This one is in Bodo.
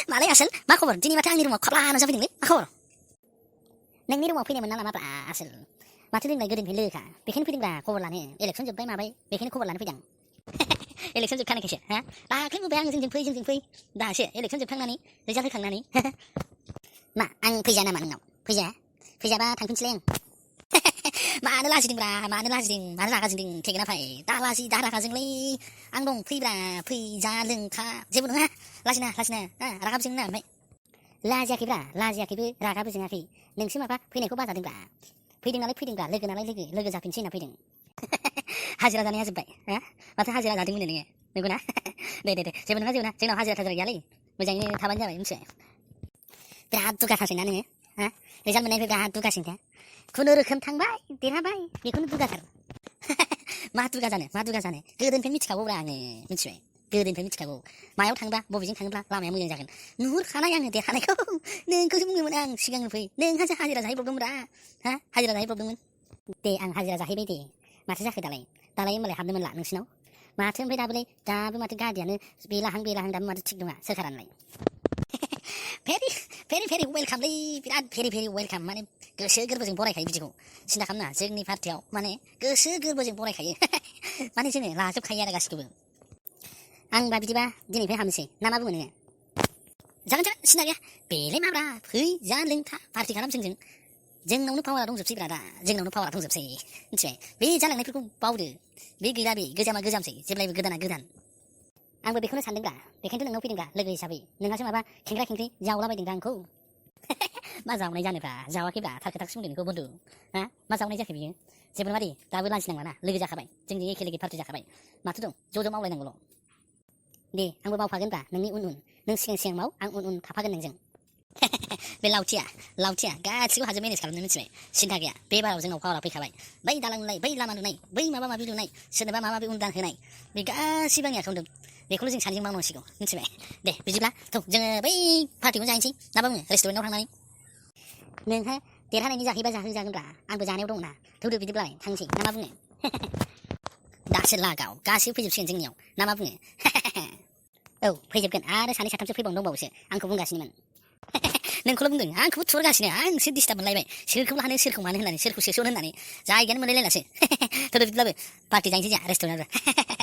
मालाय आसोल मा खबर दिनै माथो आंनि रुमाव खाब्ला नुजाफैदोंलै मा खबर नोंनि रुमाव फैनायमोन ना नामाब्रा आसोल माथो नोंलाय गोदोनिफ्राय लोगोखा बेखायनो फैदोंब्रा खबर लानो इलेक्सन जोब्बाय माबाय बेखायनो खबर लानो फैदों इलेक्सन जोबखानायखायसो हा दाख्लै बुंबाय आं जोंजों फै दासो इलेक्सन जोबखांनानै रिजाल्ट होखांनानै मा आं फैजाया नामा नोंनाव फैजाबा थांफिनसैलाय आं मानो लाजिदोंब्रा मानो रागा जोंदों थेगोना फाय दा लाजि दा रागा जोंलै आं दं फैब्रा फैजा लोंखा जेबो नङा लाजिना रागाबो जोंना ओमफ्राय लाजियाखैबो रागाबो जोङाखै नोंसो माबा फैनायखौ बाजादोंब्रा फैदों नालाय लोगो जाफिनसै होनना फैदों हाजिरा जानाया जोब्बाय माथो हाजिरा जादोंमोन नोङो नंगौना दे जेबो नङा जोंनाव हाजिरा थाजिरा गैयालै मोजाङैनो थाबानो जाबाय मिथिबाय बिराद दुगाथारसैना नोङो रिजाल्ट मोननायनिफ्राय बिराद दुगासिनोखा खुनुरोखोम थांबाय देरहाबाय बेखौनो दुगाथार मा दुगा जानो गोदोनिफ्राय मिथिखागौब्रा आङो मिथिबाय गोदोनिफ्राय मिथिखागौ मायाव थांबा बबेजों थाङोब्ला लामाया मोजां जागोन नुहुरखानाय आङो देरहानायखौ नोंखौसो बुंदोंमोन आं सिगांनो फै नोंहासो हाजिरा जाहैब्रबदोंब्रा हाजिरा जाहैब्रबदोंमोन दे आं हाजिरा जाहैबाय दे माथो जाखो दालाय होमबालाय हाबनो मोनला नोंसिनाव माथो ओमफ्राय दाबो माथो गारियानो बेलाहां दाबो माथो थिग नङा सोरखारालाय भेरि वेलकामलै बिराद भेरि वेलकाम माने गोसो गोरबोजों बरायखायो बिदिखौ सिन्था खालामना जोंनि पार्टियाव माने गोसो गोरबोजों बरायखायो माने जोङो लाजोबखायो आरो गासिखौबो आंबा बिदिबा दिनैनिफ्राय हाबनोसै ना मा बुङो नोङो जागोन सिन्था गैया बेलाय माब्रा फै जा लोंथा पार्टि खालाम जोंनावनो पावारा दंजोबसै ब्रा दा जोंनावनो पावारा दंजोबसै मिथिबाय बे जालांनायफोरखौ बावदो बे गैला बे गोजामा गोजामसै जेब्लायबो गोदाना गोदान आंबो बेखौनो सानदोंब्रा बेखायनोथ' नोंनाव फैदोंब्रा लोगो हिसाबै नोंहासो माबा खेंख्रा जावलाबायदोंब्रा आंखौ मा जावनाय जानोब्रा जावाखैब्रा थार खोथाखौसो बुंदों नोंखौ बन्धु मा जावनाय जाखो बियो जेबो नङा दे दाबो लाजिनांला लोगो जाखाबाय जोंजों एखे पार्टि जाखाबाय माथो दं ज' मावलायनांगौल' दे आंबो मावफागोनब्रा नोंनि उन नों सिगां माव आं उन थाफागोन नोंजों बे लावथिया गासिखौबो हाजों मेनेज खालामनो मिथिबाय सिन्था गैया बे बाराव जोंनाव पावारा फैखाबाय बै दालां लुनाय बै लामा लुनाय बै माबा माबि लुनाय सोरनोबा माबा माबि उनदान होनाय बे गासिबो आंनि आखायाव दं बेखौल' जों सानैजों मावनांसिगौ मिथिबाय दे बिदिब्ला जोङो बै पार्टिखौनो जाहैनोसै ना मा बुङो रेस्टुरेन्टआव थांनानै नोंहा देरहानायनि जाहैबा जाहोजागोनब्रा आंबो जानायाव दंना थौदो बिदिब्लालाय थांसै ना मा बुङो दासो लागाव गासिबो फैजोबसिगोन जोंनियाव ना मा बुङो औ फैजोबगोन आरो सानै साथामसो फैबावनो दंबावोसो आंखौ बुंगासिनोमोन नोंखौल' बुंदों आंखौबो थुहरगासिनो आंसो डिस्टार्ब मोनलायबाय सोरखौ लानो सोरखौ मानो होननानै सोरखौ सोसन होननानै जायगायानो मोनलायलायलासो थौदो बिदिब्लाबो पार्टि जाहैनोसै जोंहा रेस्टुरेन्टआव